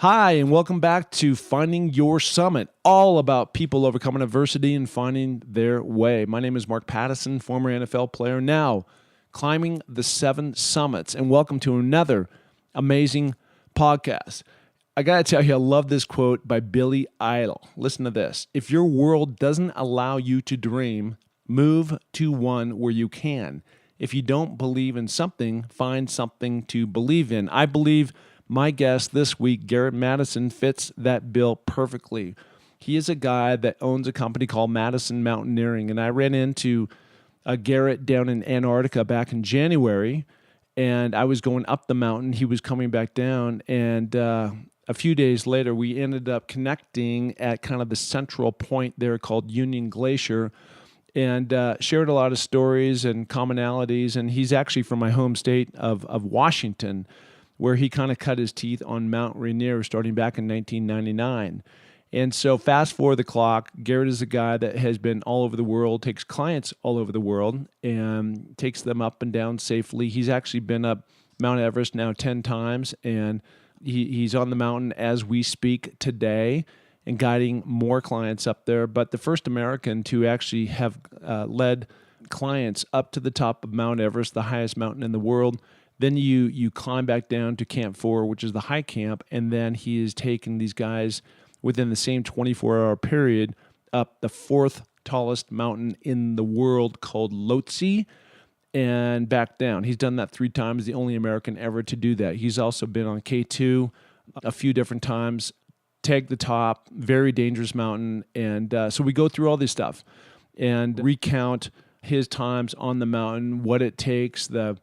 Hi, and welcome back to Finding Your Summit, all about people overcoming adversity and finding their way. My name is Mark Madison, former NFL player, now climbing the 7 summits, and welcome to another amazing podcast. I got to tell you, I love this quote by Billy Idol. Listen to this. If your world doesn't allow you to dream, move to one where you can. If you don't believe in something, find something to believe in. I believe my guest this week, Garrett Madison, fits that bill perfectly. He is a guy that owns a company called Madison Mountaineering, and I ran into Garrett down in Antarctica back in January, and I was going up the mountain. He was coming back down, and a few days later, we ended up connecting at kind of the central point there called Union Glacier, and shared a lot of stories and commonalities, and he's actually from my home state of Washington, where he kind of cut his teeth on Mount Rainier starting back in 1999. And so fast forward the clock, Garrett is a guy that has been all over the world, takes clients all over the world, and takes them up and down safely. He's actually been up Mount Everest now 10 times, and he's on the mountain as we speak today and guiding more clients up there. But the first American to actually have led clients up to the top of Mount Everest, the highest mountain in the world. Then you climb back down to Camp 4, which is the high camp, and then he has taken these guys within the same 24-hour period up the 4th tallest mountain in the world called Lhotse and back down. He's done that 3 times, the only American ever to do that. He's also been on K2 a few different times, tagged the top, very dangerous mountain, and so we go through all this stuff and recount his times on the mountain, what it takes, the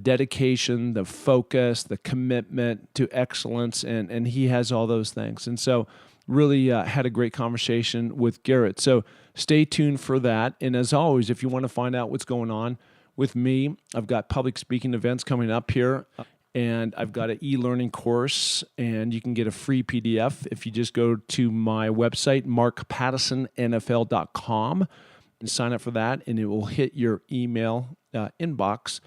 dedication, the focus, the commitment to excellence, and he has all those things. And so really had a great conversation with Garrett. So stay tuned for that. And as always, if you want to find out what's going on with me, I've got public speaking events coming up here, and I've got an e-learning course, and you can get a free PDF if you just go to my website, markpattisonnfl.com, and sign up for that, and it will hit your email inbox.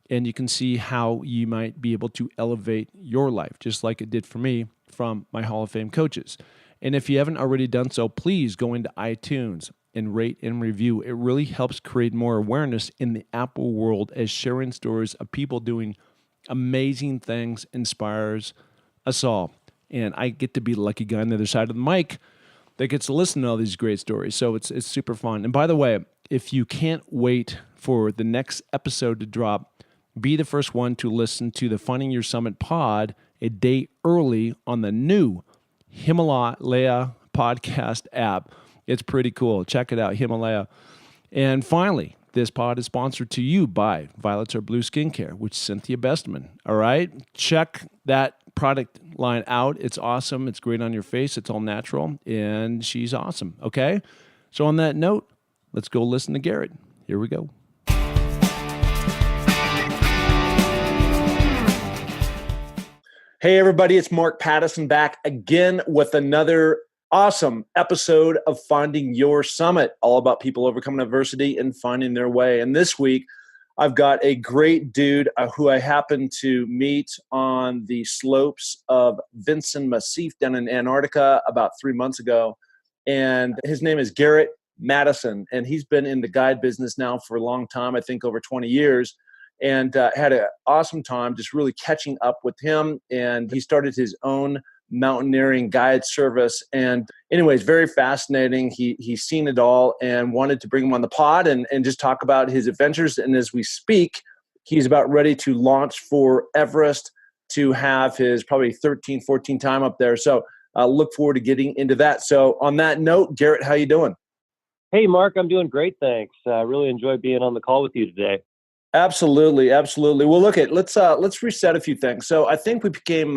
And you can see how you might be able to elevate your life, just like it did for me from my Hall of Fame coaches. And if you haven't already done so, please go into iTunes and rate and review. It really helps create more awareness in the Apple world, as sharing stories of people doing amazing things inspires us all. And I get to be the lucky guy on the other side of the mic that gets to listen to all these great stories. So it's super fun. And by the way, if you can't wait for the next episode to drop, be the first one to listen to the Finding Your Summit pod a day early on the new Himalaya podcast app. It's pretty cool. Check it out, Himalaya. And finally, this pod is sponsored to you by Violets Are Blue Skincare, which is Cynthia Bestman. All right? Check that product line out. It's awesome. It's great on your face. It's all natural, and she's awesome. Okay? So on that note, let's go listen to Garrett. Here we go. Hey, everybody, it's Mark Madison back again with another awesome episode of Finding Your Summit, all about people overcoming adversity and finding their way. And this week, I've got a great dude who I happened to meet on the slopes of Vinson Massif down in Antarctica about 3 months ago. And his name is Garrett Madison, and he's been in the guide business now for a long time, I think over 20 years. And had an awesome time just really catching up with him. And he started his own mountaineering guide service. And anyways, very fascinating. He's seen it all and wanted to bring him on the pod and just talk about his adventures. And as we speak, he's about ready to launch for Everest to have his probably 13, 14 time up there. So look forward to getting into that. So on that note, Garrett, how you doing? Hey, Mark, I'm doing great. Thanks. I really enjoyed being on the call with you today. Absolutely, absolutely. Well, let's reset a few things. So I think we became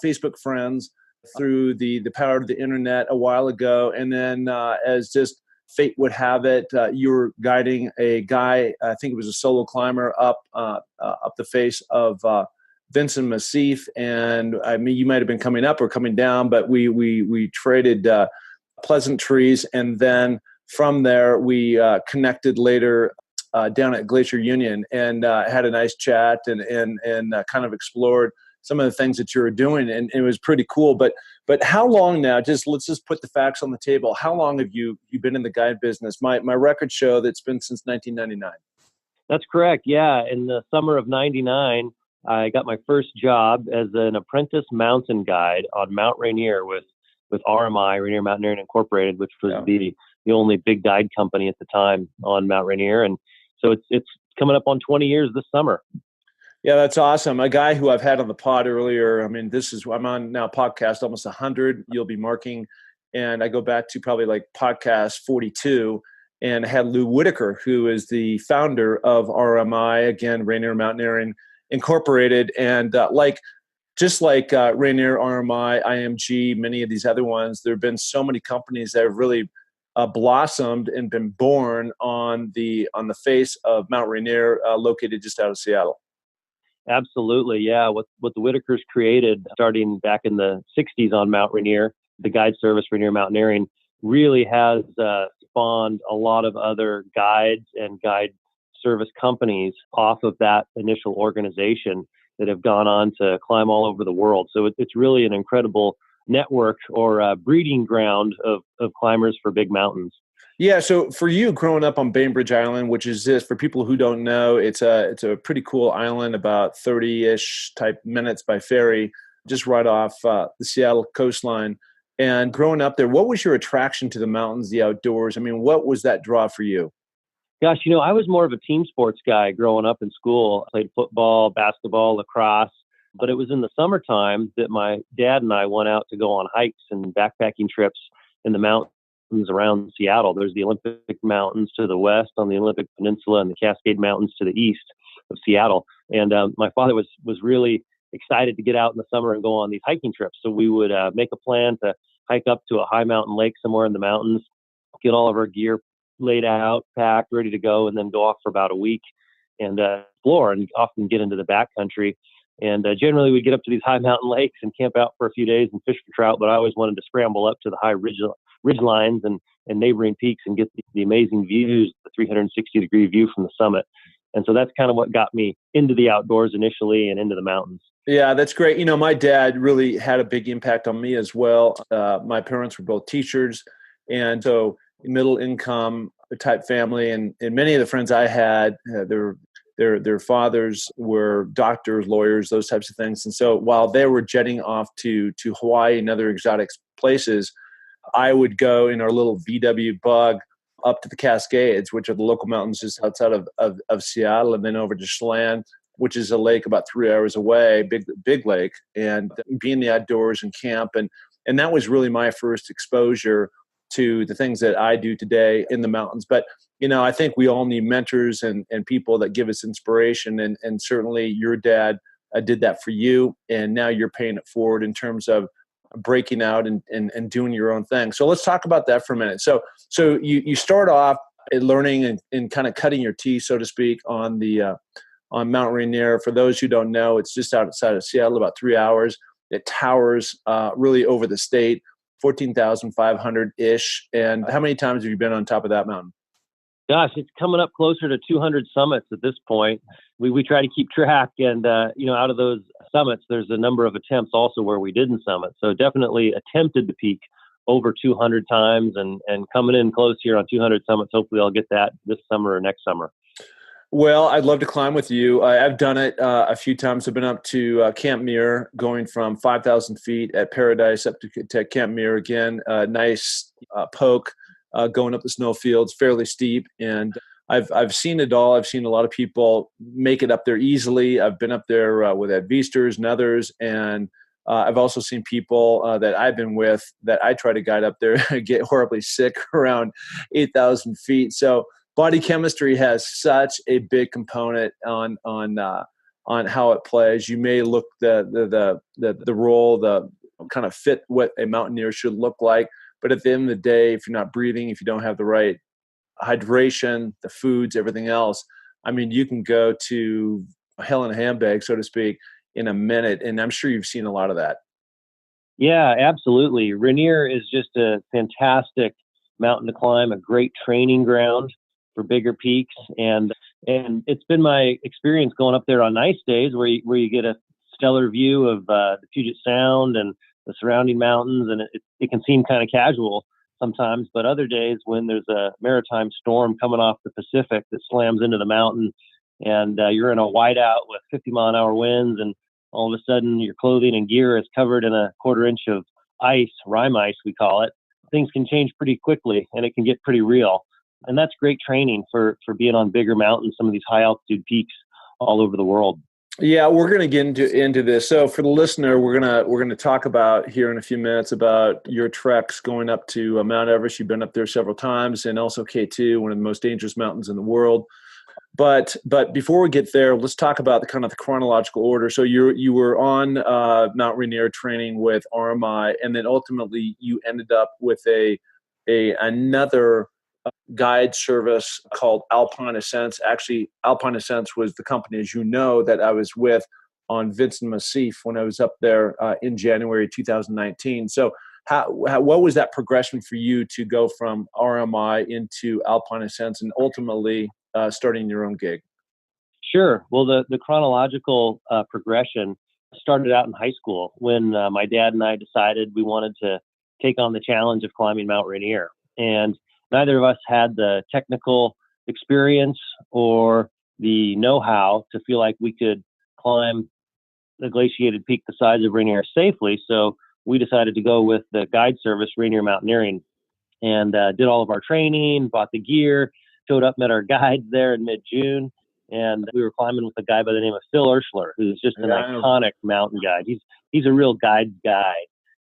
Facebook friends through the power of the internet a while ago, and then as just fate would have it, you were guiding a guy. I think it was a solo climber up the face of Vinson Massif, and I mean you might have been coming up or coming down, but we traded pleasantries, and then from there we connected later. Down at Glacier Union and had a nice chat and kind of explored some of the things that you were doing, and it was pretty cool. But how long now? Let's just put the facts on the table. How long have you been in the guide business? My records show that it's been since 1999. That's correct. Yeah. In the summer of 99, I got my first job as an apprentice mountain guide on Mount Rainier with RMI, Rainier Mountaineering Incorporated, which was the only big guide company at the time on Mount Rainier. And so it's coming up on 20 years this summer. Yeah, that's awesome. A guy who I've had on the pod earlier. I mean, I'm on now podcast almost 100. You'll be marking, and I go back to probably like podcast 42, and I had Lou Whitaker, who is the founder of RMI, again, Rainier Mountaineering Incorporated, and just like Rainier, RMI, IMG, many of these other ones, there have been so many companies that have really blossomed and been born on the face of Mount Rainier, located just out of Seattle. Absolutely. Yeah. What the Whitakers created starting back in the 60s on Mount Rainier, the guide service, Rainier Mountaineering, really has spawned a lot of other guides and guide service companies off of that initial organization that have gone on to climb all over the world. So it's really an incredible network or a breeding ground of climbers for big mountains. Yeah. So for you, growing up on Bainbridge Island, which is this, for people who don't know, it's a pretty cool island, about 30-ish type minutes by ferry, just right off the Seattle coastline. And growing up there, what was your attraction to the mountains, the outdoors? I mean, what was that draw for you? Gosh, I was more of a team sports guy growing up in school. I played football, basketball, lacrosse, but it was in the summertime that my dad and I went out to go on hikes and backpacking trips in the mountains around Seattle. There's the Olympic Mountains to the west on the Olympic Peninsula and the Cascade Mountains to the east of Seattle. And my father was really excited to get out in the summer and go on these hiking trips. So we would make a plan to hike up to a high mountain lake somewhere in the mountains, get all of our gear laid out, packed, ready to go, and then go off for about a week and explore and often get into the backcountry. And generally we'd get up to these high mountain lakes and camp out for a few days and fish for trout, but I always wanted to scramble up to the high ridge lines and neighboring peaks and get the amazing views, the 360-degree view from the summit. And so that's kind of what got me into the outdoors initially and into the mountains. Yeah, that's great. My dad really had a big impact on me as well. My parents were both teachers, and so middle income type family, and many of the friends I had, their fathers were doctors, lawyers, those types of things. And so while they were jetting off to Hawaii and other exotic places, I would go in our little VW Bug up to the Cascades, which are the local mountains just outside of Seattle, and then over to Chelan, which is a lake about 3 hours away, big lake, and be in the outdoors and camp. And that was really my first exposure to the things that I do today in the mountains. But, I think we all need mentors and people that give us inspiration. And certainly your dad did that for you. And now you're paying it forward in terms of breaking out and doing your own thing. So let's talk about that for a minute. So you start off learning and kind of cutting your teeth, so to speak, on Mount Rainier. For those who don't know, it's just outside of Seattle, about 3 hours. It towers really over the state, 14,500-ish. And how many times have you been on top of that mountain? Gosh, it's coming up closer to 200 summits at this point. We try to keep track, and out of those summits, there's a number of attempts also where we didn't summit. So definitely attempted the peak over 200 times, and coming in close here on 200 summits. Hopefully I'll get that this summer or next summer. Well, I'd love to climb with you. I've done it a few times. I've been up to Camp Muir, going from 5,000 feet at Paradise up to Camp Muir again. Nice poke going up the snowfields, fairly steep. And I've seen it all. I've seen a lot of people make it up there easily. I've been up there with Ed Viesters and others. And I've also seen people that I've been with that I try to guide up there get horribly sick around 8,000 feet. So body chemistry has such a big component on how it plays. You may look the role, the kind of fit what a mountaineer should look like, but at the end of the day, if you're not breathing, if you don't have the right hydration, the foods, everything else, I mean, you can go to hell in a handbag, so to speak, in a minute. And I'm sure you've seen a lot of that. Yeah, absolutely. Rainier is just a fantastic mountain to climb, a great training ground for bigger peaks. And it's been my experience going up there on nice days where you get a stellar view of the Puget Sound and the surrounding mountains. And it can seem kind of casual sometimes, but other days when there's a maritime storm coming off the Pacific that slams into the mountain, and you're in a whiteout with 50-mile-an-hour winds, and all of a sudden your clothing and gear is covered in a quarter-inch of ice, rime ice we call it, things can change pretty quickly and it can get pretty real. And that's great training for being on bigger mountains, some of these high altitude peaks all over the world. Yeah, we're going to get into this. So for the listener, we're gonna talk about here in a few minutes about your treks going up to Mount Everest. You've been up there several times, and also K2, one of the most dangerous mountains in the world. But before we get there, let's talk about the chronological order. So you were on Mount Rainier training with RMI, and then ultimately you ended up with another guide service called Alpine Ascents. Actually, Alpine Ascents was the company, as you know, that I was with on Vinson Massif when I was up there in January 2019. So what was that progression for you to go from RMI into Alpine Ascents and ultimately starting your own gig? Sure. Well, the chronological progression started out in high school when my dad and I decided we wanted to take on the challenge of climbing Mount Rainier. And neither of us had the technical experience or the know-how to feel like we could climb the glaciated peak the size of Rainier safely. So we decided to go with the guide service, Rainier Mountaineering, and did all of our training, bought the gear, showed up, met our guides there in mid-June. And we were climbing with a guy by the name of Phil Urschler, who's just an iconic mountain guide. He's a real guide guy.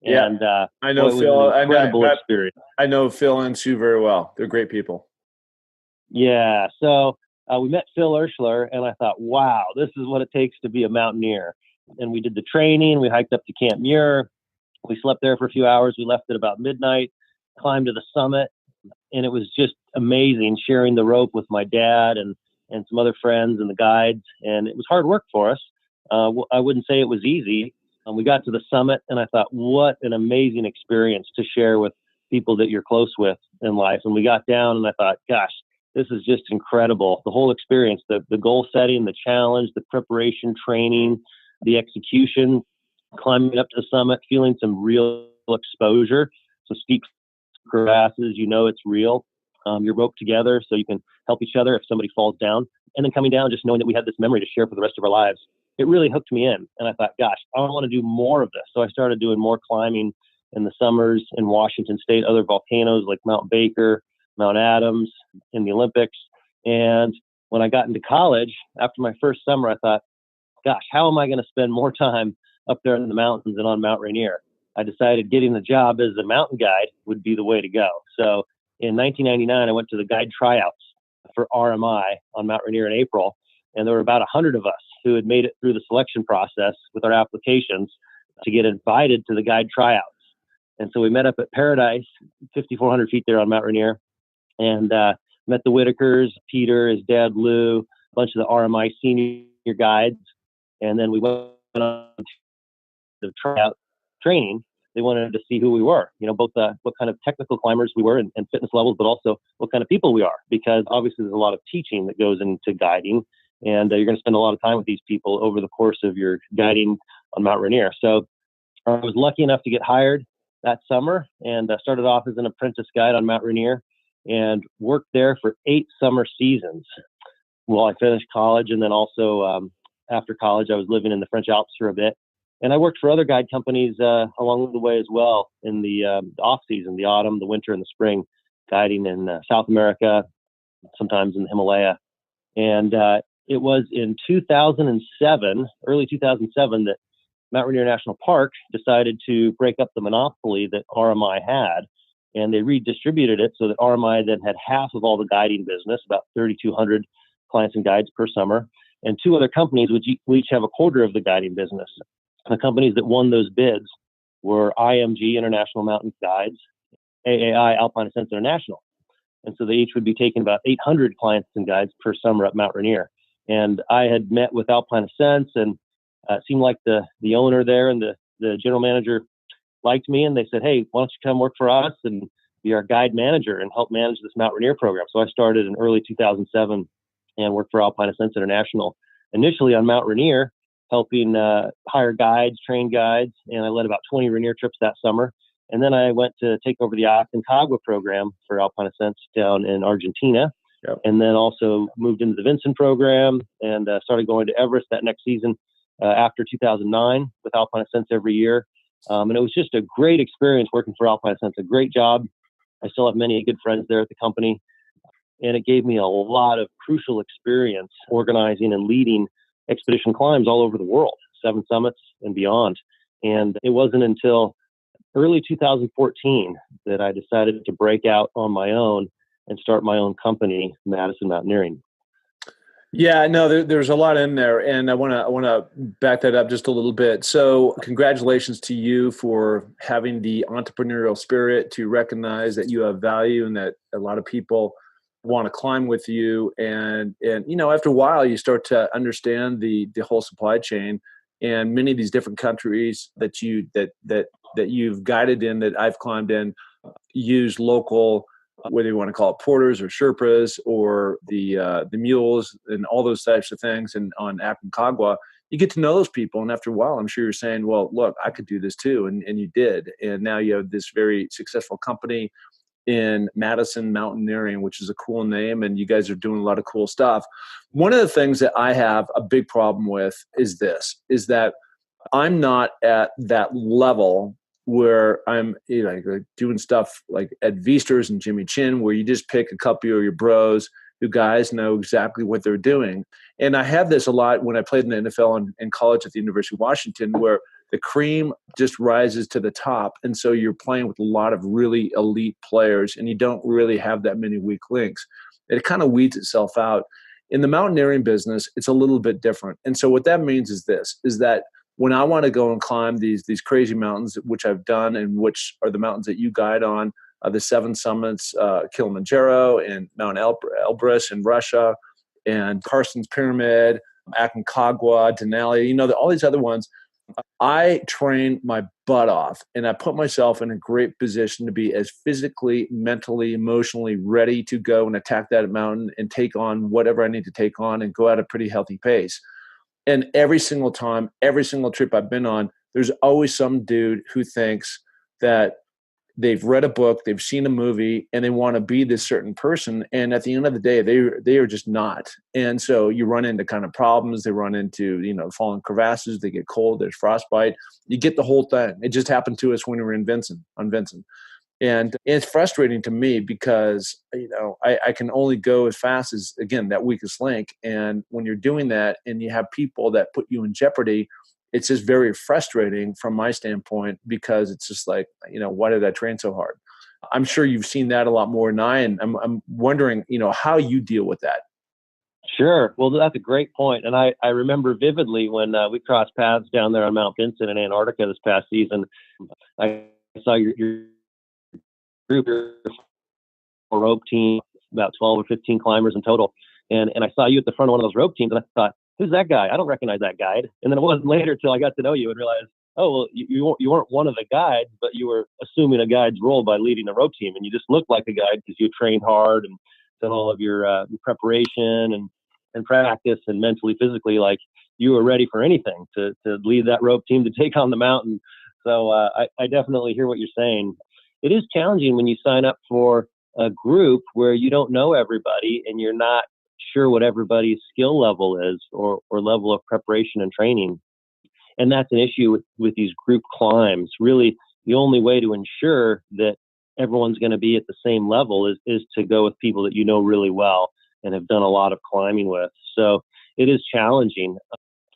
Yeah, and I know boy, Phil. It was an incredible experience. I know Phil and Sue very well. They're great people. Yeah. So we met Phil Urschler, and I thought, wow, this is what it takes to be a mountaineer. And we did the training. We hiked up to Camp Muir. We slept there for a few hours. We left at about midnight, climbed to the summit, and it was just amazing sharing the rope with my dad and some other friends and the guides. And it was hard work for us. I wouldn't say it was easy. We got to the summit, and I thought, what an amazing experience to share with people that you're close with in life. And we got down, and I thought, gosh, this is just incredible. The whole experience, the goal setting, the challenge, the preparation, training, the execution, climbing up to the summit, feeling some real exposure. So steep crevasses, it's real. You're roped together so you can help each other if somebody falls down. And then coming down, just knowing that we had this memory to share for the rest of our lives. It really hooked me in. And I thought, gosh, I want to do more of this. So I started doing more climbing in the summers in Washington State, other volcanoes like Mount Baker, Mount Adams, in the Olympics. And when I got into college, after my first summer, I thought, gosh, how am I going to spend more time up there in the mountains and on Mount Rainier? I decided getting the job as a mountain guide would be the way to go. So in 1999, I went to the guide tryouts for RMI on Mount Rainier in April. And there were about 100 of us who had made it through the selection process with our applications to get invited to the guide tryouts. And so we met up at Paradise, 5,400 feet there on Mount Rainier, and met the Whitakers, Peter, his dad, Lou, a bunch of the RMI senior guides. And then we went on to the tryout training. They wanted to see who we were, both what kind of technical climbers we were and fitness levels, but also what kind of people we are, because obviously there's a lot of teaching that goes into guiding. And you're going to spend a lot of time with these people over the course of your guiding on Mount Rainier. So I was lucky enough to get hired that summer and started off as an apprentice guide on Mount Rainier and worked there for 8 summer seasons while I finished college. And then also after college, I was living in the French Alps for a bit. And I worked for other guide companies along the way as well in the off season, the autumn, the winter, and the spring, guiding in South America, sometimes in the Himalaya. And it was in 2007, early 2007, that Mount Rainier National Park decided to break up the monopoly that RMI had, and they redistributed it so that RMI then had half of all the guiding business, about 3,200 clients and guides per summer, and 2 other companies which each have a quarter of the guiding business. The companies that won those bids were IMG, International Mountain Guides, AAI, Alpine Ascents International. And so they each would be taking about 800 clients and guides per summer at Mount Rainier. And I had met with Alpine Ascents, and it seemed like the owner there and the general manager liked me, and they said, hey, why don't you come work for us and be our guide manager and help manage this Mount Rainier program. So I started in early 2007 and worked for Alpine Ascents International, initially on Mount Rainier, helping hire guides, train guides, and I led about 20 Rainier trips that summer. And then I went to take over the Aconcagua program for Alpine Ascents down in Argentina. Yep. And then also moved into the Vinson program and started going to Everest that next season after 2009 with Alpine Ascents every year. And it was just a great experience working for Alpine Ascents, a great job. I still have many good friends there at the company. And it gave me a lot of crucial experience organizing and leading expedition climbs all over the world, 7 summits and beyond. And it wasn't until early 2014 that I decided to break out on my own and start my own company, Madison Mountaineering. Yeah, no, there's a lot in there, and I want to back that up just a little bit. So, congratulations to you for having the entrepreneurial spirit to recognize that you have value and that a lot of people want to climb with you. And after a while, you start to understand the whole supply chain, and many of these different countries that you've guided in, that I've climbed in, use local, whether you want to call it porters or Sherpas or the mules and all those types of things. And on Aconcagua, you get to know those people. And after a while, I'm sure you're saying, well, look, I could do this too. And you did. And now you have this very successful company in Madison Mountaineering, which is a cool name. And you guys are doing a lot of cool stuff. One of the things that I have a big problem with is that I'm not at that level where I'm doing stuff like Ed Viesters and Jimmy Chin, where you just pick a couple of your bros who guys know exactly what they're doing. And I have this a lot when I played in the NFL and college at the University of Washington, where the cream just rises to the top. And so you're playing with a lot of really elite players, and you don't really have that many weak links. It kind of weeds itself out. In the mountaineering business, it's a little bit different. And so what that means is that when I want to go and climb these crazy mountains, which I've done, and which are the mountains that you guide on, the 7 summits, Kilimanjaro and Mount Elbrus in Russia, and Carson's Pyramid, Aconcagua, Denali, all these other ones, I train my butt off, and I put myself in a great position to be as physically, mentally, emotionally ready to go and attack that mountain and take on whatever I need to take on and go at a pretty healthy pace. And every single time, every single trip I've been on, there's always some dude who thinks that they've read a book, they've seen a movie, and they want to be this certain person. And at the end of the day, they are just not. And so you run into kind of problems. They run into, falling crevasses. They get cold. There's frostbite. You get the whole thing. It just happened to us when we were on Vinson. And it's frustrating to me because, I can only go as fast as, again, that weakest link. And when you're doing that and you have people that put you in jeopardy, it's just very frustrating from my standpoint, because it's just like, why did I train so hard? I'm sure you've seen that a lot more than I, and I'm wondering, how you deal with that. Sure. Well, that's a great point. And I remember vividly when we crossed paths down there on Mount Vinson in Antarctica this past season. I saw your group, your rope team, about 12 or 15 climbers in total. And I saw you at the front of one of those rope teams, and I thought, who's that guy? I don't recognize that guide. And then it wasn't later till I got to know you and realized, oh, well, you weren't one of the guides, but you were assuming a guide's role by leading a rope team. And you just looked like a guide because you trained hard and done all of your preparation and practice, and mentally, physically, like you were ready for anything to lead that rope team to take on the mountain. So I definitely hear what you're saying. It is challenging when you sign up for a group where you don't know everybody and you're not sure what everybody's skill level is or level of preparation and training. And that's an issue with these group climbs. Really, the only way to ensure that everyone's going to be at the same level is to go with people that you know really well and have done a lot of climbing with. So it is challenging.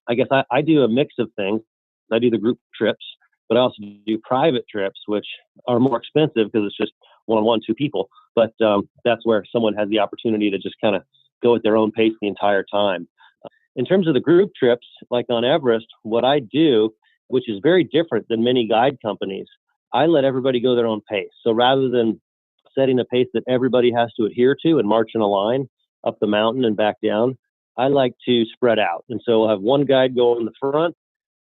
I guess I do a mix of things. I do the group trips, but I also do private trips, which are more expensive because it's just one-on-one, 2 people. But that's where someone has the opportunity to just kind of go at their own pace the entire time. In terms of the group trips, like on Everest, what I do, which is very different than many guide companies, I let everybody go their own pace. So rather than setting a pace that everybody has to adhere to and march in a line up the mountain and back down, I like to spread out. And so we'll have one guide go in the front,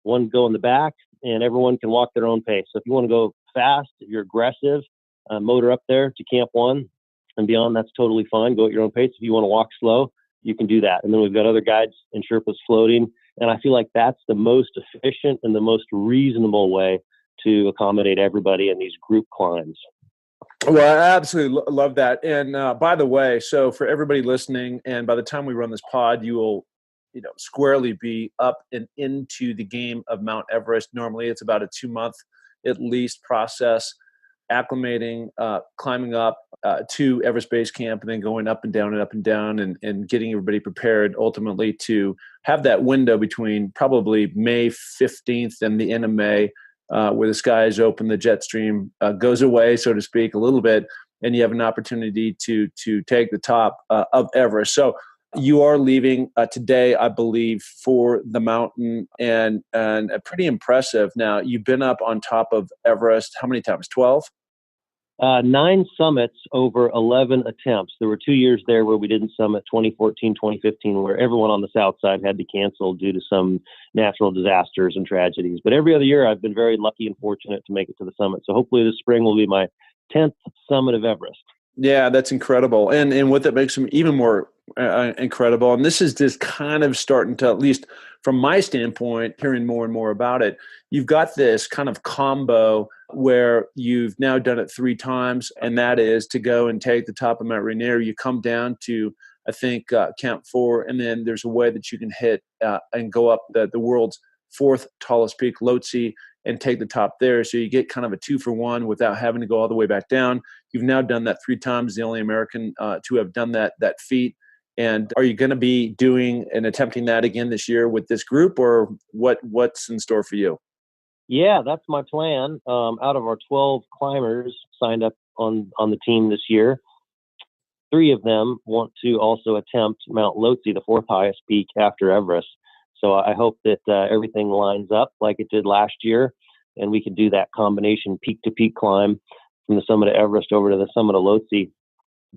one go in the back, and everyone can walk their own pace. So if you want to go fast, if you're aggressive, motor up there to Camp 1 and beyond, that's totally fine. Go at your own pace. If you want to walk slow, you can do that. And then we've got other guides and Sherpas floating And I feel like that's the most efficient and the most reasonable way to accommodate everybody in these group climbs. Well, I absolutely love that. And by the way, so for everybody listening, and by the time we run this pod, you will, squarely be up and into the game of Mount Everest. Normally, it's about a 2-month at least process, acclimating, climbing up to Everest Base Camp, and then going up and down and up and down, and getting everybody prepared ultimately to have that window between probably May 15th and the end of May, where the skies open, the jet stream goes away, so to speak, a little bit, and you have an opportunity to take the top of Everest. So you are leaving today, I believe, for the mountain, and pretty impressive. Now, you've been up on top of Everest how many times? 12? 9 summits over 11 attempts. There were 2 years there where we didn't summit, 2014, 2015, where everyone on the south side had to cancel due to some natural disasters and tragedies. But every other year, I've been very lucky and fortunate to make it to the summit. So hopefully this spring will be my 10th summit of Everest. Yeah, that's incredible. And what that makes them even more incredible, and this is just kind of starting to, at least from my standpoint, hearing more and more about it, you've got this kind of combo where you've now done it 3 times, and that is to go and take the top of Mount Rainier. You come down to, I think, Camp 4, and then there's a way that you can hit and go up the world's 4th tallest peak, Lhotse, and take the top there. So you get kind of a 2-for-1 without having to go all the way back down. You've now done that 3 times, the only American to have done that feat. And are you going to be doing and attempting that again this year with this group, or what's in store for you? Yeah, that's my plan. Out of our 12 climbers signed up on the team this year, 3 of them want to also attempt Mount Lhotse, the 4th highest peak after Everest. So I hope that everything lines up like it did last year, and we could do that combination peak-to-peak climb from the summit of Everest over to the summit of Lhotse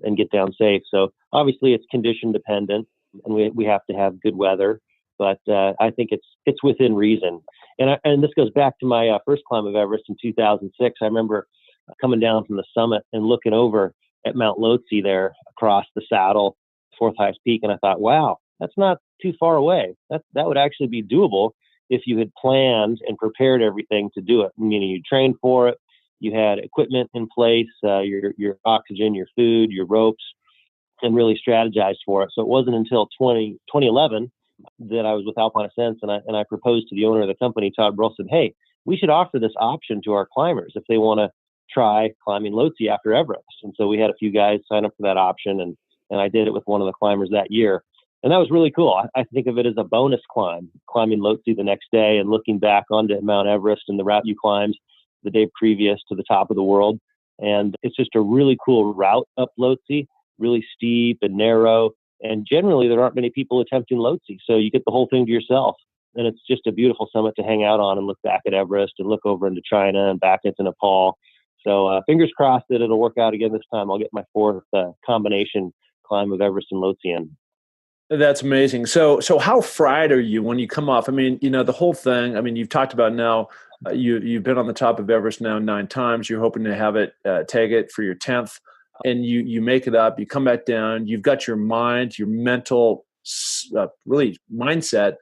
and get down safe. So obviously it's condition dependent, and we have to have good weather, but I think it's within reason. And this goes back to my first climb of Everest in 2006. I remember coming down from the summit and looking over at Mount Lhotse there across the saddle, 4th highest peak, and I thought, wow, that's not too far away. That would actually be doable if you had planned and prepared everything to do it. Meaning you trained for it, you had equipment in place, your oxygen, your food, your ropes, and really strategized for it. So it wasn't until 2011 that I was with Alpine Ascents, and I proposed to the owner of the company, Todd Brulson, hey, we should offer this option to our climbers if they want to try climbing Lhotse after Everest. And so we had a few guys sign up for that option, and I did it with one of the climbers that year. And that was really cool. I think of it as a bonus climb, climbing Lhotse the next day and looking back onto Mount Everest and the route you climbed the day previous to the top of the world. And it's just a really cool route up Lhotse, really steep and narrow. And generally, there aren't many people attempting Lhotse. So you get the whole thing to yourself. And it's just a beautiful summit to hang out on and look back at Everest and look over into China and back into Nepal. So fingers crossed that it'll work out again this time. I'll get my 4th combination climb of Everest and Lhotse in. That's amazing. So how fried are you when you come off? I mean, the whole thing, I mean, you've talked about now, you've been on the top of Everest now 9 times. You're hoping to have it, take it for your 10th, and you make it up, you come back down, you've got your mind, your mental, really mindset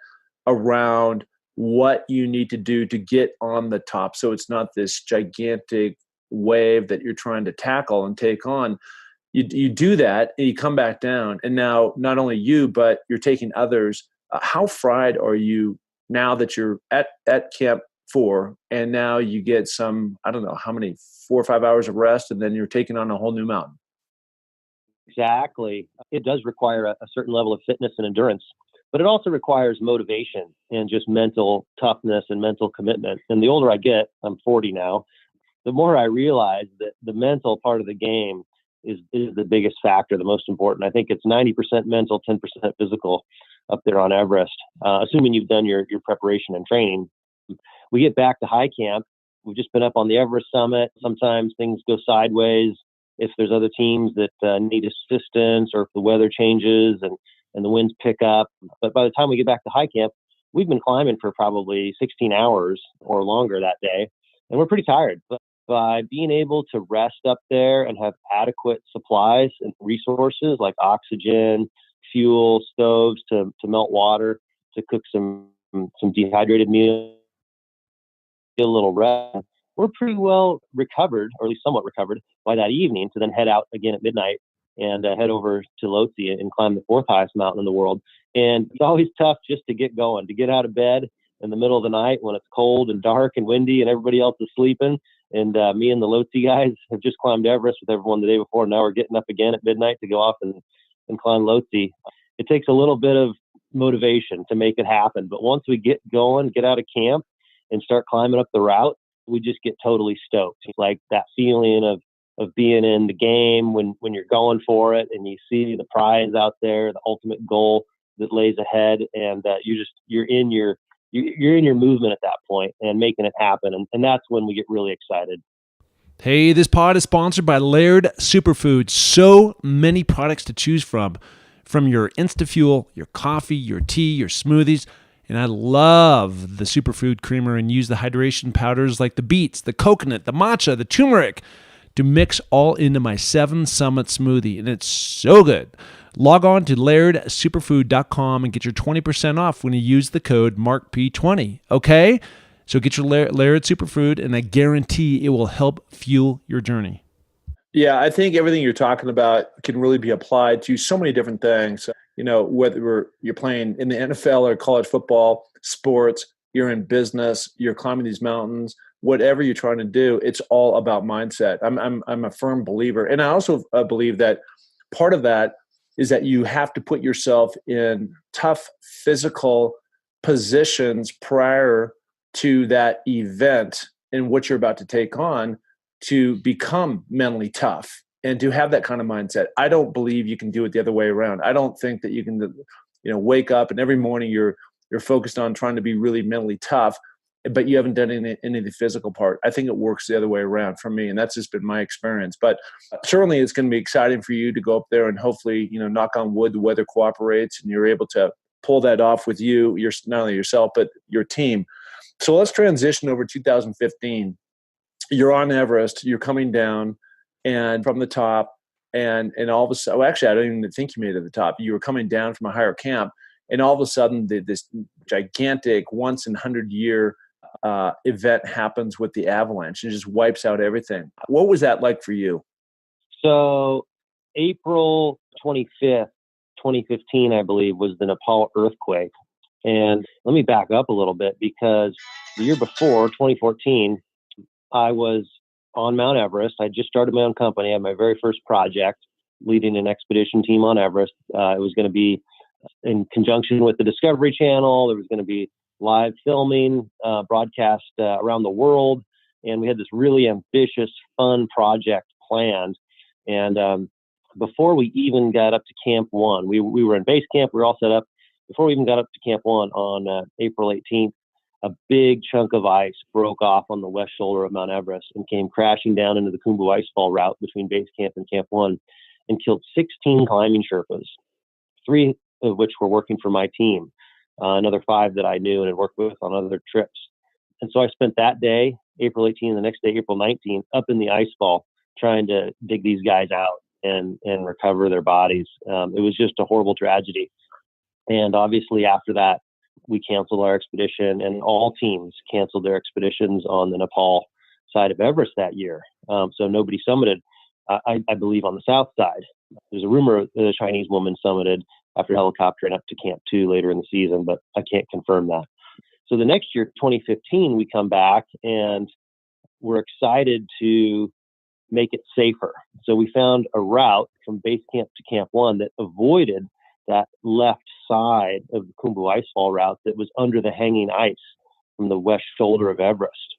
around what you need to do to get on the top. So it's not this gigantic wave that you're trying to tackle and take on. You do that and you come back down, and now not only you, but you're taking others. How fried are you now that you're at Camp 4, and now you get some, I don't know how many, 4 or 5 hours of rest, and then you're taking on a whole new mountain? Exactly. It does require a certain level of fitness and endurance, but it also requires motivation and just mental toughness and mental commitment. And the older I get, I'm 40 now, the more I realize that the mental part of the game is the biggest factor, the most important. I think it's 90% mental, 10% physical up there on Everest, assuming you've done your preparation and training. We get back to high camp. We've just been up on the Everest summit. Sometimes things go sideways if there's other teams that need assistance, or if the weather changes and the winds pick up. But by the time we get back to high camp, we've been climbing for probably 16 hours or longer that day, and we're pretty tired. But by being able to rest up there and have adequate supplies and resources like oxygen, fuel, stoves to melt water, to cook some some dehydrated meal, get a little rest. We're pretty well recovered, or at least somewhat recovered, by that evening to then head out again at midnight and head over to Lhotse and climb the fourth highest mountain in the world. And it's always tough just to get going, to get out of bed in the middle of the night when it's cold and dark and windy and everybody else is sleeping. And me and the Lhotse guys have just climbed Everest with everyone the day before. And now we're getting up again at midnight to go off and climb Lhotse. It takes a little bit of motivation to make it happen. But once we get going, get out of camp and start climbing up the route, we just get totally stoked. It's like that feeling of being in the game when you're going for it and you see the prize out there, the ultimate goal that lays ahead, and you're in your movement at that point and making it happen. And that's when we get really excited. Hey, this pod is sponsored by Laird Superfoods. So many products to choose from your InstaFuel, your coffee, your tea, your smoothies. And I love the superfood creamer and use the hydration powders like the beets, the coconut, the matcha, the turmeric to mix all into my 7 Summit smoothie. And it's so good. Log on to lairdsuperfood.com and get your 20% off when you use the code MarkP20. Okay? So get your Laird Superfood, and I guarantee it will help fuel your journey. Yeah, I think everything you're talking about can really be applied to so many different things. Whether you're playing in the NFL or college football, sports, you're in business, you're climbing these mountains, whatever you're trying to do, it's all about mindset. I'm a firm believer. And I also believe that part of that is that you have to put yourself in tough physical positions prior to that event and what you're about to take on to become mentally tough and to have that kind of mindset. I don't believe you can do it the other way around. I don't think that you can, wake up and every morning you're focused on trying to be really mentally tough, but you haven't done any of the physical part. I think it works the other way around for me, and that's just been my experience. But certainly it's going to be exciting for you to go up there and hopefully, knock on wood, the weather cooperates and you're able to pull that off with not only yourself, but your team. So let's transition over 2015. You're on Everest, you're coming down and from the top and all of a sudden, actually, I don't even think you made it to the top. You were coming down from a higher camp and all of a sudden this gigantic once in 100-year event happens with the avalanche and just wipes out everything. What was that like for you? So April 25th, 2015, I believe, was the Nepal earthquake. And let me back up a little bit because the year before, 2014, I was on Mount Everest. I just started my own company. I had my very first project leading an expedition team on Everest. It was going to be in conjunction with the Discovery Channel. There was going to be live filming, broadcast around the world. And we had this really ambitious, fun project planned. And before we even got up to Camp 1, we were in base camp. We were all set up. Before we even got up to Camp 1 on April 18th, a big chunk of ice broke off on the west shoulder of Mount Everest and came crashing down into the Khumbu Icefall route between base camp and Camp 1 and killed 16 climbing Sherpas, 3 of which were working for my team, another 5 that I knew and had worked with on other trips. And so I spent that day, April 18th, the next day, April 19th, up in the icefall trying to dig these guys out and recover their bodies. It was just a horrible tragedy. And obviously after that, we canceled our expedition, and all teams canceled their expeditions on the Nepal side of Everest that year. So nobody summited, I believe, on the south side. There's a rumor that a Chinese woman summited after helicoptering up to Camp 2 later in the season, but I can't confirm that. So the next year, 2015, we come back and we're excited to make it safer. So we found a route from base camp to Camp 1 that avoided that left side of the Khumbu Icefall route that was under the hanging ice from the west shoulder of Everest.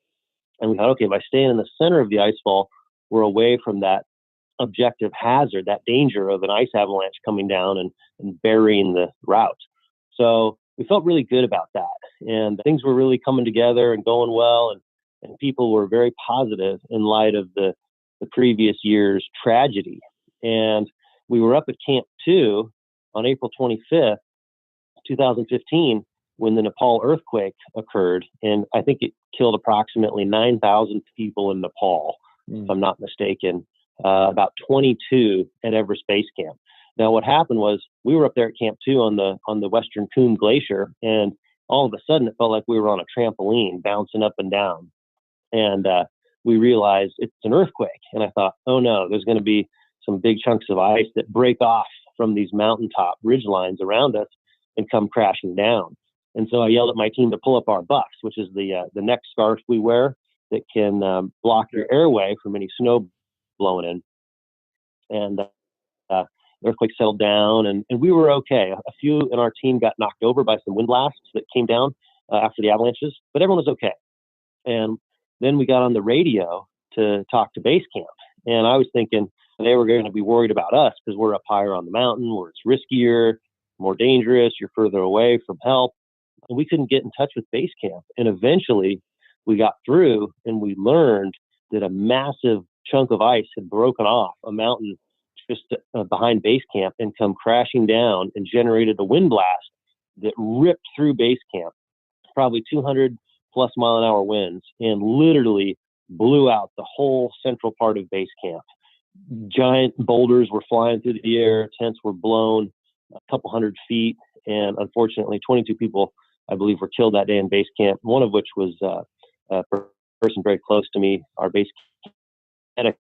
And we thought, okay, by staying in the center of the icefall, we're away from that objective hazard, that danger of an ice avalanche coming down and burying the route. So we felt really good about that. And things were really coming together and going well. And people were very positive in light of the previous year's tragedy. And we were up at Camp 2 on April 25th, 2015, when the Nepal earthquake occurred. And I think it killed approximately 9,000 people in Nepal, if I'm not mistaken, about 22 at Everest Base Camp. Now, what happened was we were up there at Camp 2 on the Western Coombe Glacier, and all of a sudden it felt like we were on a trampoline bouncing up and down. And we realized it's an earthquake. And I thought, oh no, there's going to be some big chunks of ice that break off from these mountaintop ridge lines around us and come crashing down. And so I yelled at my team to pull up our buffs, which is the neck scarf we wear that can block your airway from any snow blowing in. And the earthquake settled down, and we were okay. A few in our team got knocked over by some wind blasts that came down after the avalanches, but everyone was okay. And then we got on the radio to talk to base camp. And I was thinking they were going to be worried about us because we're up higher on the mountain where it's riskier, more dangerous, you're further away from help. And we couldn't get in touch with base camp. And eventually we got through and we learned that a massive chunk of ice had broken off a mountain just behind base camp and come crashing down and generated a wind blast that ripped through base camp, probably 200 plus mile an hour winds, and literally blew out the whole central part of base camp. Giant boulders were flying through the air, tents were blown a couple hundred feet, and unfortunately 22 people, I believe, were killed that day in base camp, one of which was a person very close to me, our base camp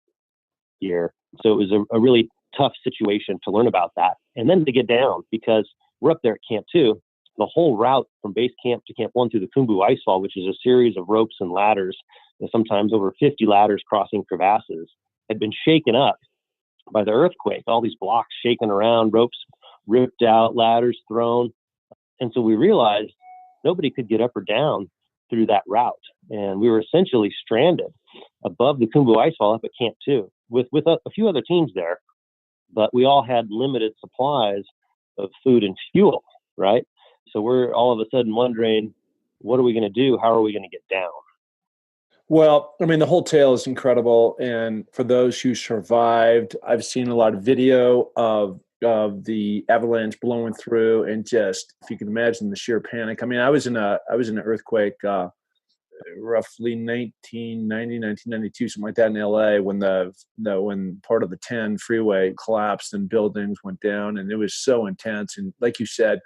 here. So it was a really tough situation to learn about that. And then to get down, because we're up there at Camp 2, the whole route from base camp to Camp 1 through the Khumbu Icefall, which is a series of ropes and ladders, and sometimes over 50 ladders crossing crevasses, had been shaken up by the earthquake. All these blocks shaking around, ropes ripped out, ladders thrown. And so we realized nobody could get up or down through that route. And we were essentially stranded above the Khumbu Icefall up at Camp 2 with a few other teams there. But we all had limited supplies of food and fuel, right? So we're all of a sudden wondering, what are we going to do? How are we going to get down? Well, I mean, the whole tale is incredible. And for those who survived, I've seen a lot of video of the avalanche blowing through, and just, if you can imagine the sheer panic. I mean, I was in an earthquake roughly 1992, something like that, in LA, when when part of the 10 freeway collapsed and buildings went down, and it was so intense. And like you said,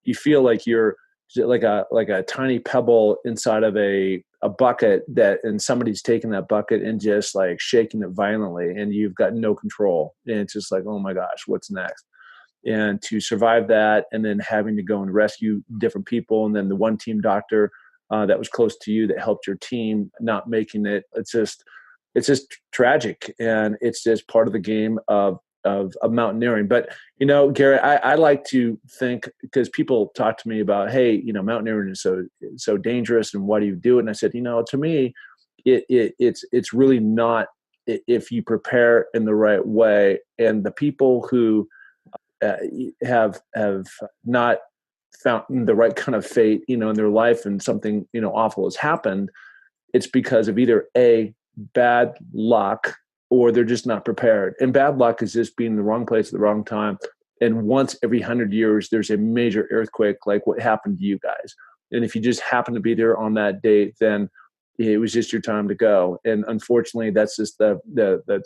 you feel like you're like a tiny pebble inside of a bucket, and somebody's taking that bucket and just like shaking it violently, and you've got no control. And it's just like, oh my gosh, what's next? And to survive that, and then having to go and rescue different people, and then the one team doctor that was close to you that helped your team not making it. It's just tragic, and it's just part of the game of mountaineering. But, Garrett, I like to think, because people talk to me about, hey, mountaineering is so dangerous, and why do you do it? And I said, to me, it's really not, if you prepare in the right way. And the people who have not found the right kind of fate, in their life, and something, awful has happened, it's because of either A, bad luck, or they're just not prepared. And bad luck is just being in the wrong place at the wrong time. And once every 100 years, there's a major earthquake like what happened to you guys. And if you just happen to be there on that date, then it was just your time to go. And unfortunately, that's just the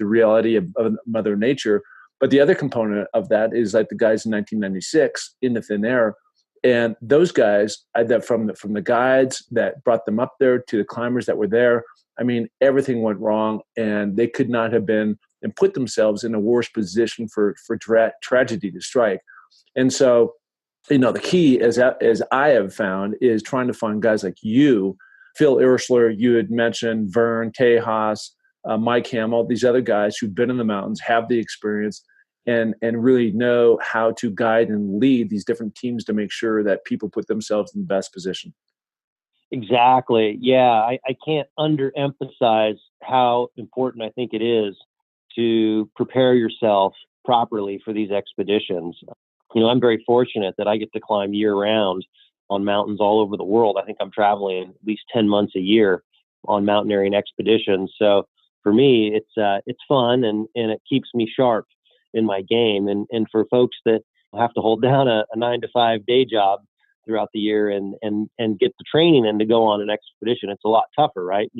reality of Mother Nature. But the other component of that is like the guys in 1996 in the thin air. And those guys, that from the guides that brought them up there to the climbers that were there, I mean, everything went wrong, and they could not have been and put themselves in a worse position for tragedy to strike. And so, the key, as I have found, is trying to find guys like you, Phil Ersler, you had mentioned, Vern, Tejas, Mike Hamill, these other guys who've been in the mountains, have the experience, and really know how to guide and lead these different teams to make sure that people put themselves in the best position. Exactly. Yeah, I can't underemphasize how important I think it is to prepare yourself properly for these expeditions. I'm very fortunate that I get to climb year-round on mountains all over the world. I think I'm traveling at least 10 months a year on mountaineering expeditions. So for me, it's fun, and it keeps me sharp in my game. And for folks that have to hold down a 9-to-5 day job throughout the year and get the training in to go on an expedition, it's a lot tougher, right?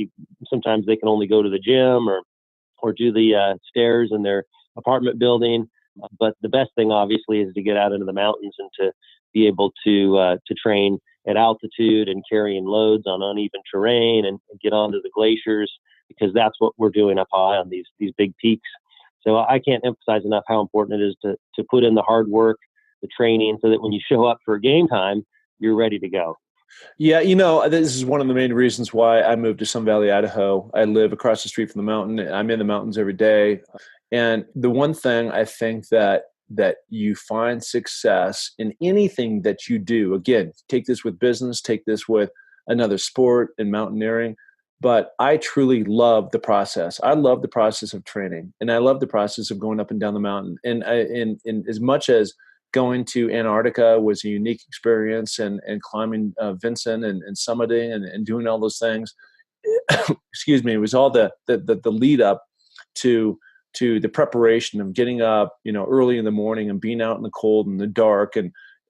Sometimes they can only go to the gym or do the stairs in their apartment building. But the best thing, obviously, is to get out into the mountains and to be able to train at altitude and carrying loads on uneven terrain and get onto the glaciers, because that's what we're doing up high on these big peaks. So I can't emphasize enough how important it is to put in the hard work, the training, so that when you show up for game time, you're ready to go. Yeah, this is one of the main reasons why I moved to Sun Valley, Idaho. I live across the street from the mountain. I'm in the mountains every day. And the one thing I think that you find success in anything that you do, again, take this with business, take this with another sport and mountaineering, but I truly love the process. I love the process of training, and I love the process of going up and down the mountain. And as much as going to Antarctica was a unique experience, and climbing Vinson and summiting and doing all those things, excuse me, it was all the lead up to the preparation of getting up, early in the morning and being out in the cold and the dark,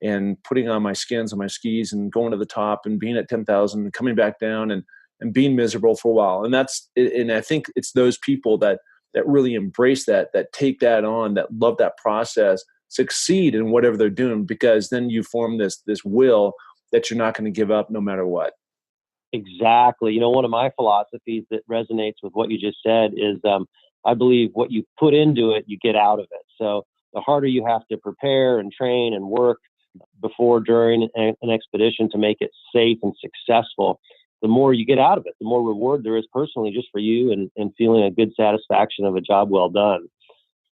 and putting on my skins and my skis and going to the top and being at 10,000 and coming back down and being miserable for a while. And I think it's those people that really embrace that take that on, that love that process, succeed in whatever they're doing, because then you form this will that you're not going to give up no matter what. Exactly. One of my philosophies that resonates with what you just said is, I believe what you put into it, you get out of it. So the harder you have to prepare and train and work before, during an expedition to make it safe and successful, the more you get out of it, the more reward there is personally just for you, and feeling a good satisfaction of a job well done.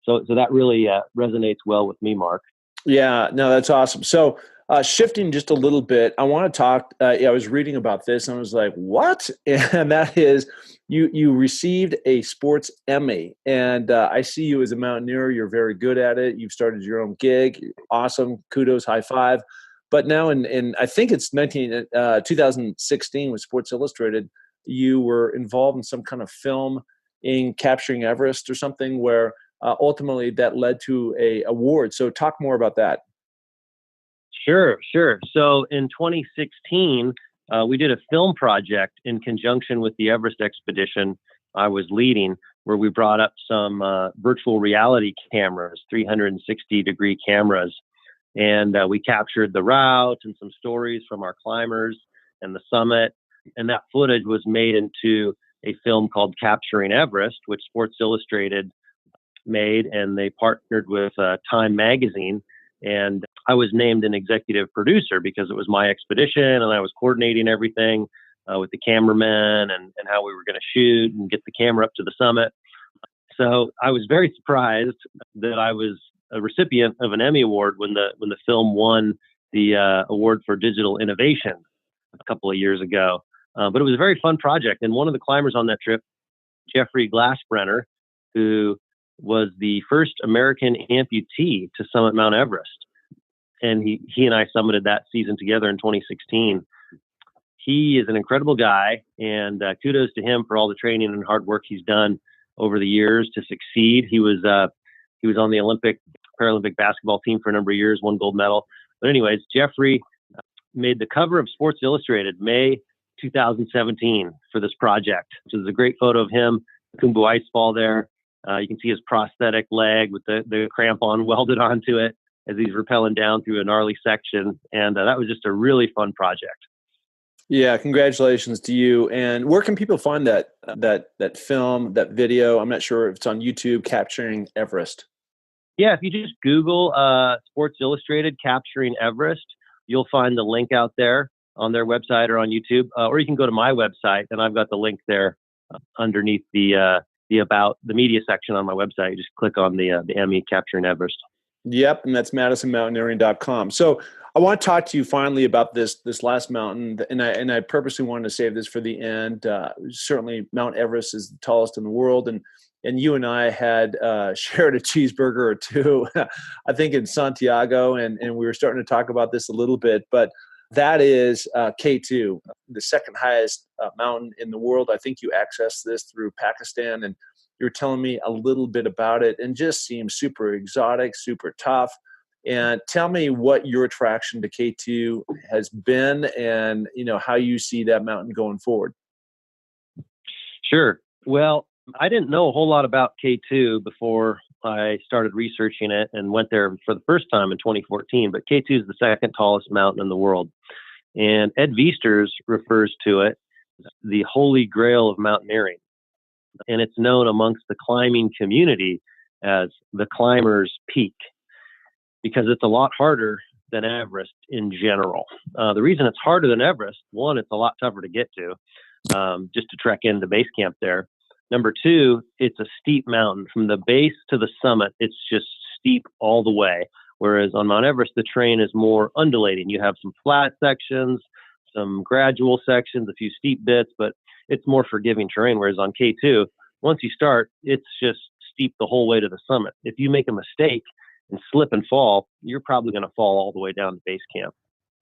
So that really resonates well with me, Mark. Yeah, no, that's awesome. So shifting just a little bit, I want to talk, I was reading about this and I was like, what? And that is, you received a Sports Emmy, and I see you as a mountaineer. You're very good at it. You've started your own gig. Awesome. Kudos. High five. But now in I think it's 2016 with Sports Illustrated, you were involved in some kind of film in capturing Everest or something, where ultimately that led to a award. So talk more about that. Sure. So in 2016, we did a film project in conjunction with the Everest expedition I was leading, where we brought up some virtual reality cameras, 360-degree cameras. And we captured the route and some stories from our climbers and the summit. And that footage was made into a film called Capturing Everest, which Sports Illustrated made, and they partnered with Time Magazine. And I was named an executive producer because it was my expedition, and I was coordinating everything with the cameramen and how we were going to shoot and get the camera up to the summit. So I was very surprised that I was a recipient of an Emmy Award when the film won the award for digital innovation a couple of years ago. But it was a very fun project. And one of the climbers on that trip, Jeffrey Glassbrenner, who was the first American amputee to summit Mount Everest. And he and I summited that season together in 2016. He is an incredible guy, and kudos to him for all the training and hard work he's done over the years to succeed. He was on the Paralympic basketball team for a number of years, won gold medal. But anyways, Jeffrey made the cover of Sports Illustrated May 2017 for this project, which is a great photo of him, Kumbu Icefall there. You can see his prosthetic leg with the crampon welded onto it as he's rappelling down through a gnarly section. And that was just a really fun project. Yeah, congratulations to you. And where can people find that film, that video? I'm not sure if it's on YouTube, Capturing Everest. Yeah, if you just Google Sports Illustrated Capturing Everest, you'll find the link out there on their website or on YouTube. Or you can go to my website, and I've got the link there underneath the about the media section on my website. You just click on the Emmy Capturing Everest. Yep, and that's MadisonMountaineering.com. So I want to talk to you finally about this last mountain, and I purposely wanted to save this for the end. Certainly, Mount Everest is the tallest in the world, and you and I had shared a cheeseburger or two, I think in Santiago, and we were starting to talk about this a little bit, but that is K2, the second highest mountain in the world. I think you access this through Pakistan, and you're telling me a little bit about it, and just seems super exotic, super tough. And tell me what your attraction to K2 has been, and how you see that mountain going forward. Sure. Well, I didn't know a whole lot about K2 before I started researching it and went there for the first time in 2014. But K2 is the second tallest mountain in the world. And Ed Viesturs refers to it as the holy grail of mountaineering. And it's known amongst the climbing community as the climber's peak because it's a lot harder than Everest in general. The reason it's harder than Everest, one, it's a lot tougher to get to, just to trek into base camp there. Number two, it's a steep mountain. From the base to the summit, it's just steep all the way. Whereas on Mount Everest, the terrain is more undulating. You have some flat sections, some gradual sections, a few steep bits, but it's more forgiving terrain. Whereas on K2, once you start, it's just steep the whole way to the summit. If you make a mistake and slip and fall, you're probably going to fall all the way down to base camp.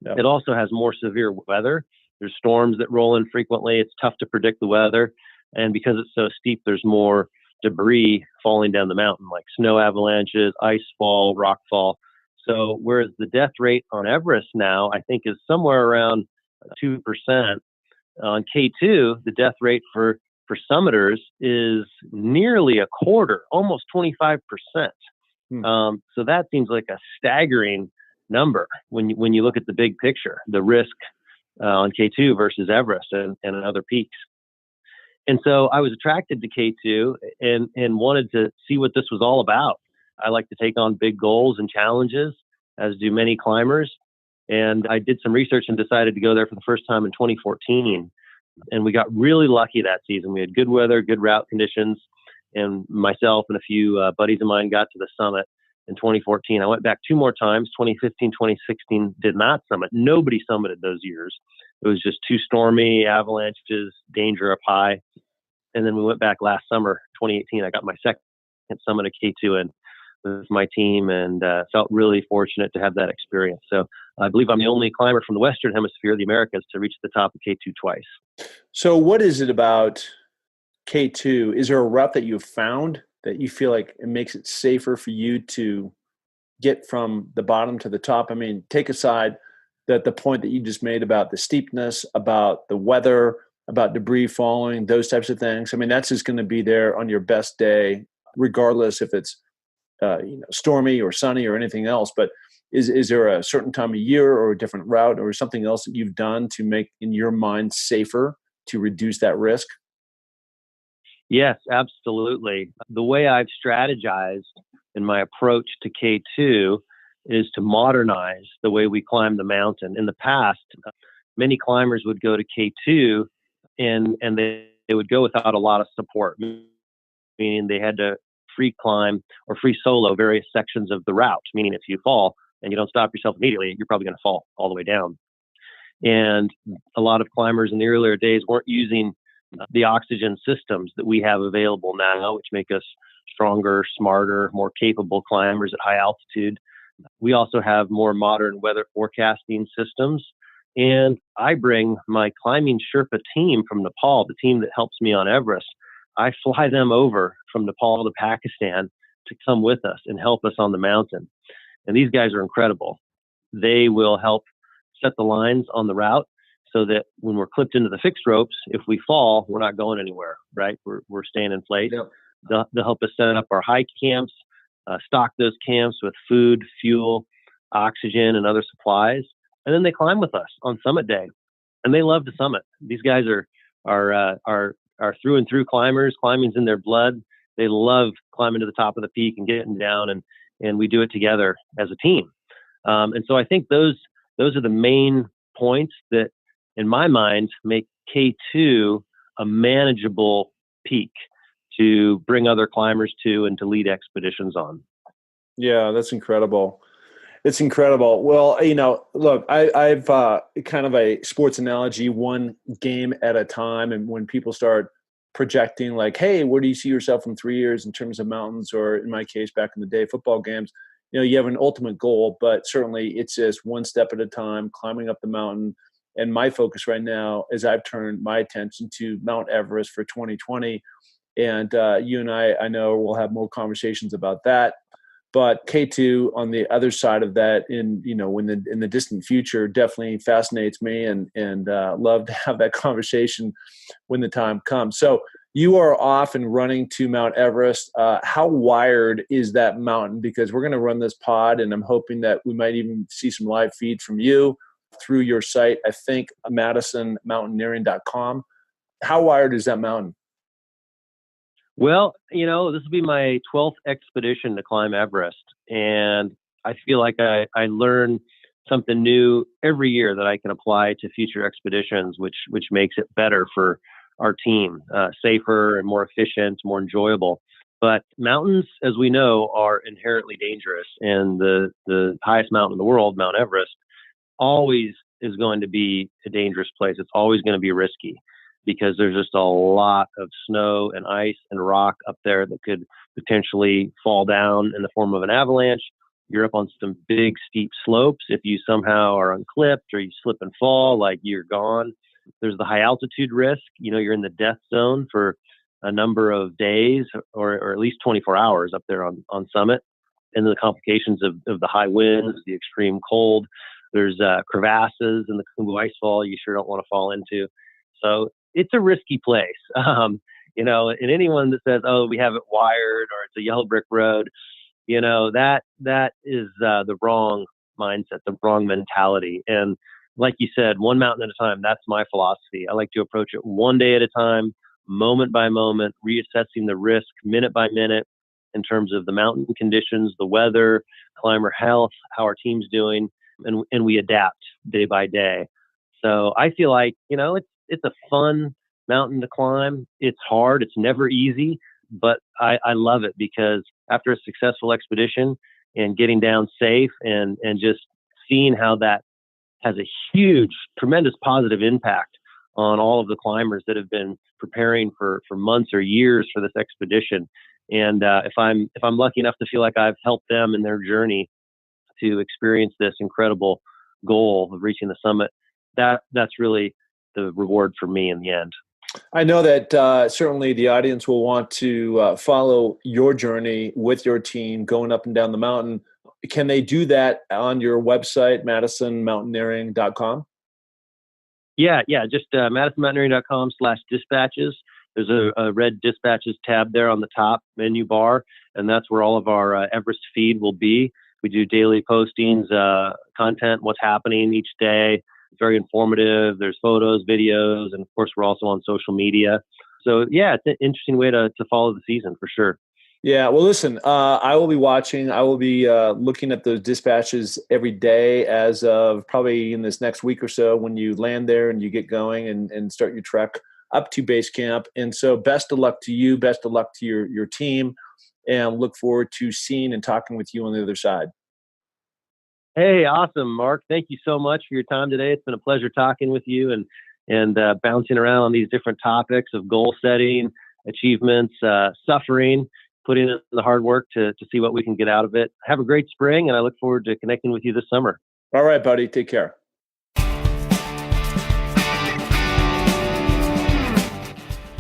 Yep. It also has more severe weather. There's storms that roll in frequently. It's tough to predict the weather. And because it's so steep, there's more debris falling down the mountain, like snow avalanches, ice fall, rock fall. So whereas the death rate on Everest now, I think, is somewhere around 2%, on K2, the death rate for summiters is nearly a quarter, almost 25%. So that seems like a staggering number when you look at the big picture, the risk on K2 versus Everest and other peaks. And so I was attracted to K2 and wanted to see what this was all about. I like to take on big goals and challenges, as do many climbers. And I did some research and decided to go there for the first time in 2014. And we got really lucky that season. We had good weather, good route conditions, and myself and a few buddies of mine got to the summit in 2014. I went back 2 more times, 2015, 2016, did not summit. Nobody summited those years. It was just too stormy, avalanches, danger up high. And then we went back last summer, 2018. I got my second summit of K2 in with my team and felt really fortunate to have that experience. So I believe I'm the only climber from the Western Hemisphere, the Americas, to reach the top of K2 twice. So what is it about K2? Is there a route that you've found that you feel like it makes it safer for you to get from the bottom to the top? I mean, take aside that the point that you just made about the steepness, about the weather, about debris falling, those types of things. I mean, that's just going to be there on your best day, regardless if it's stormy or sunny or anything else. But is there a certain time of year or a different route or something else that you've done to make, in your mind, safer to reduce that risk? Yes, absolutely. The way I've strategized in my approach to K2 is to modernize the way we climb the mountain. In the past, many climbers would go to K2 and they would go without a lot of support, meaning they had to free climb or free solo various sections of the route, meaning if you fall and you don't stop yourself immediately, you're probably going to fall all the way down. And a lot of climbers in the earlier days weren't using the oxygen systems that we have available now, which make us stronger, smarter, more capable climbers at high altitude. We also have more modern weather forecasting systems. And I bring my climbing Sherpa team from Nepal, the team that helps me on Everest. I fly them over from Nepal to Pakistan to come with us and help us on the mountain. And these guys are incredible. They will help set the lines on the route so that when we're clipped into the fixed ropes, if we fall, we're not going anywhere, right? We're staying in place. Yep. They'll help us set up our hike camps, stock those camps with food, fuel, oxygen, and other supplies. And then they climb with us on summit day. And they love the summit. These guys are through and through climbers. Climbing's in their blood. They love climbing to the top of the peak and getting down, and we do it together as a team. And so I think those are the main points that, in my mind, make K2 a manageable peak to bring other climbers to and to lead expeditions on. Yeah, that's incredible. It's incredible. Well, look, I've kind of a sports analogy, one game at a time. And when people start projecting like, hey, where do you see yourself in 3 years in terms of mountains, or in my case, back in the day, football games, you have an ultimate goal, but certainly it's just one step at a time, climbing up the mountain. And my focus right now is I've turned my attention to Mount Everest for 2020. And you and I know we'll have more conversations about that. But K2 on the other side of that, in the distant future, definitely fascinates me, and love to have that conversation when the time comes. So you are off and running to Mount Everest. How wired is that mountain? Because we're going to run this pod, and I'm hoping that we might even see some live feeds from you. through your site, I think MadisonMountaineering.com. How wired is that mountain? Well, this will be my 12th expedition to climb Everest. And I feel like I learn something new every year that I can apply to future expeditions, which makes it better for our team, safer and more efficient, more enjoyable. But mountains, as we know, are inherently dangerous. And the highest mountain in the world, Mount Everest, always is going to be a dangerous place. It's always going to be risky because there's just a lot of snow and ice and rock up there that could potentially fall down in the form of an avalanche. You're up on some big, steep slopes. If you somehow are unclipped or you slip and fall, like, you're gone. There's the high altitude risk. You're in the death zone for a number of days or at least 24 hours up there on summit. And the complications of the high winds, the extreme cold. There's crevasses in the Khumbu Icefall you sure don't want to fall into. So it's a risky place. And anyone that says, oh, we have it wired or it's a yellow brick road, that is the wrong mindset, the wrong mentality. And like you said, one mountain at a time, that's my philosophy. I like to approach it one day at a time, moment by moment, reassessing the risk minute by minute in terms of the mountain conditions, the weather, climber health, how our team's doing, and we adapt day by day. So I feel like, it's a fun mountain to climb. It's hard. It's never easy, but I love it because after a successful expedition and getting down safe and just seeing how that has a huge, tremendous positive impact on all of the climbers that have been preparing for months or years for this expedition. And if I'm lucky enough to feel like I've helped them in their journey to experience this incredible goal of reaching the summit, that's really the reward for me in the end. I know that certainly the audience will want to follow your journey with your team going up and down the mountain. Can they do that on your website, MadisonMountaineering.com? Yeah. Just MadisonMountaineering.com/dispatches. There's a red dispatches tab there on the top menu bar, and that's where all of our Everest feed will be. We do daily postings, content, what's happening each day. It's very informative. There's photos, videos, and of course, we're also on social media. So yeah, it's an interesting way to follow the season for sure. Yeah, well, listen, I will be watching. I will be looking at those dispatches every day as of probably in this next week or so when you land there and you get going and start your trek up to base camp. And so best of luck to you. Best of luck to your team. And look forward to seeing and talking with you on the other side. Hey, awesome, Mark. Thank you so much for your time today. It's been a pleasure talking with you and bouncing around on these different topics of goal setting, achievements, suffering, putting in the hard work to see what we can get out of it. Have a great spring, and I look forward to connecting with you this summer. All right, buddy. Take care.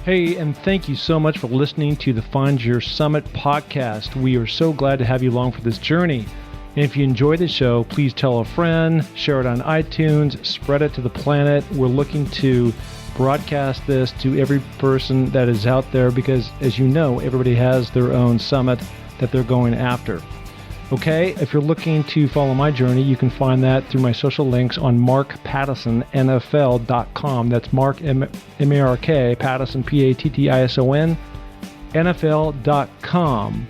Hey, and thank you so much for listening to the Find Your Summit podcast. We are so glad to have you along for this journey. And if you enjoy the show, please tell a friend, share it on iTunes, spread it to the planet. We're looking to broadcast this to every person that is out there because, as you know, everybody has their own summit that they're going after. Okay, if you're looking to follow my journey, you can find that through my social links on markpattisonnfl.com. That's Mark, M-A-R-K, Pattison, P-A-T-T-I-S-O-N, NFL.com.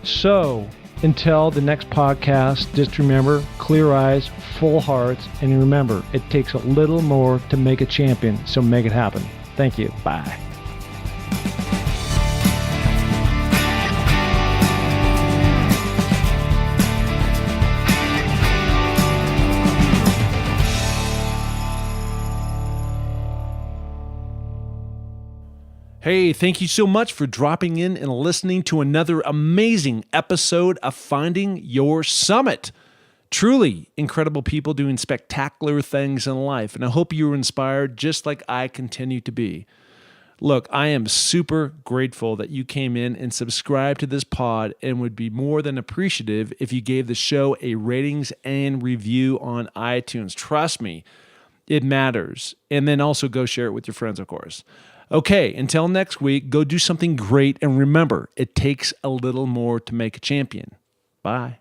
So, until the next podcast, just remember, clear eyes, full hearts, and remember, it takes a little more to make a champion, so make it happen. Thank you. Bye. Hey, thank you so much for dropping in and listening to another amazing episode of Finding Your Summit. Truly incredible people doing spectacular things in life, and I hope you were inspired just like I continue to be. Look, I am super grateful that you came in and subscribed to this pod and would be more than appreciative if you gave the show a ratings and review on iTunes. Trust me, it matters. And then also go share it with your friends, of course. Okay, until next week, go do something great, and remember, it takes a little more to make a champion. Bye.